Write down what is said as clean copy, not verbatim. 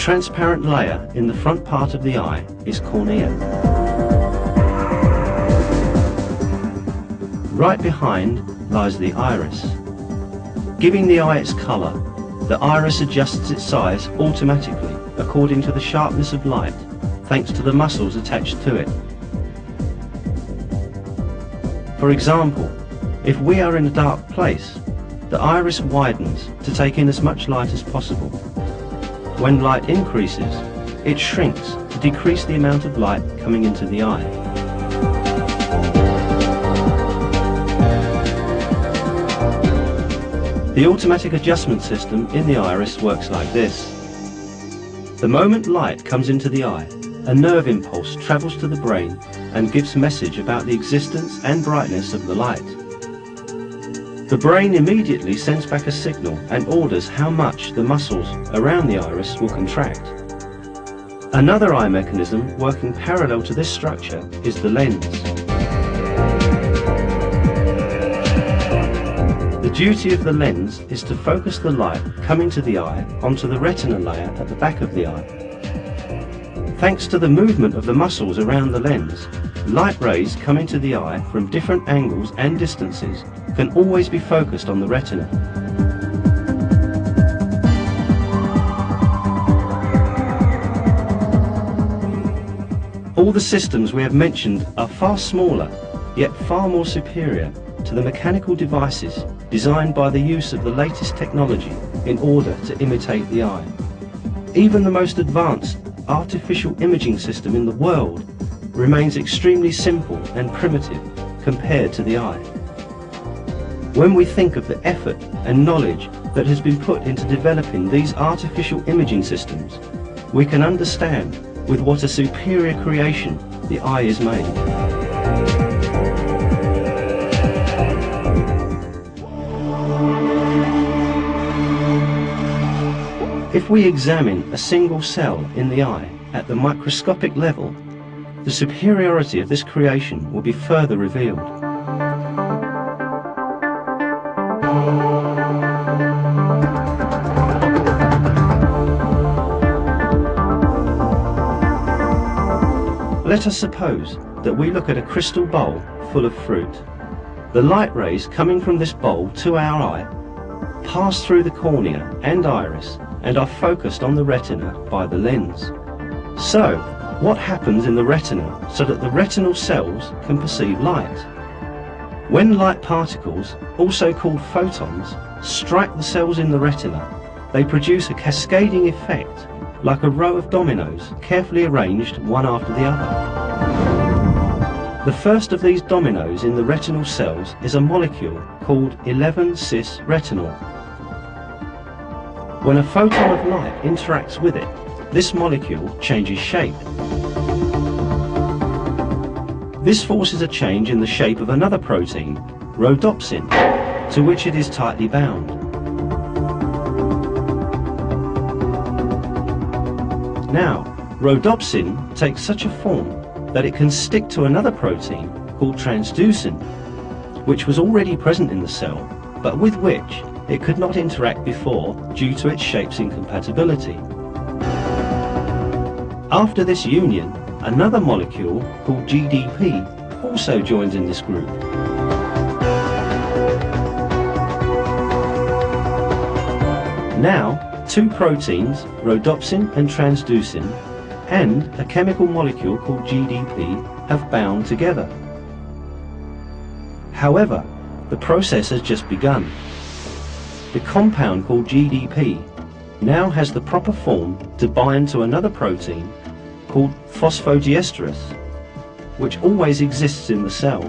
transparent layer in the front part of the eye is cornea. Right behind lies the iris. Giving the eye its colour, the iris adjusts its size automatically according to the sharpness of light, thanks to the muscles attached to it. For example, if we are in a dark place, the iris widens to take in as much light as possible. When light increases, it shrinks to decrease the amount of light coming into the eye. The automatic adjustment system in the iris works like this. The moment light comes into the eye, a nerve impulse travels to the brain and gives message about the existence and brightness of the light. The brain immediately sends back a signal and orders how much the muscles around the iris will contract. Another eye mechanism working parallel to this structure is the lens. The duty of the lens is to focus the light coming to the eye onto the retina layer at the back of the eye. Thanks to the movement of the muscles around the lens, light rays coming to the eye from different angles and distances can always be focused on the retina. All the systems we have mentioned are far smaller, yet far more superior to the mechanical devices designed by the use of the latest technology in order to imitate the eye. Even the most advanced artificial imaging system in the world remains extremely simple and primitive compared to the eye. When we think of the effort and knowledge that has been put into developing these artificial imaging systems, we can understand with what a superior creation the eye is made. If we examine a single cell in the eye at the microscopic level, the superiority of this creation will be further revealed. Let us suppose that we look at a crystal bowl full of fruit. The light rays coming from this bowl to our eye pass through the cornea and iris and are focused on the retina by the lens. So, what happens in the retina so that the retinal cells can perceive light? When light particles, also called photons, strike the cells in the retina, they produce a cascading effect like a row of dominoes carefully arranged one after the other. The first of these dominoes in the retinal cells is a molecule called 11-cis-retinol. When a photon of light interacts with it, this molecule changes shape. This forces a change in the shape of another protein, rhodopsin, to which it is tightly bound. Now, rhodopsin takes such a form that it can stick to another protein called transducin, which was already present in the cell, but with which it could not interact before due to its shape's incompatibility. After this union, another molecule called GDP also joins in this group. Now, two proteins, rhodopsin and transducin, and a chemical molecule called GDP have bound together. However, the process has just begun. The compound called GDP now has the proper form to bind to another protein called phosphodiesterase, which always exists in the cell.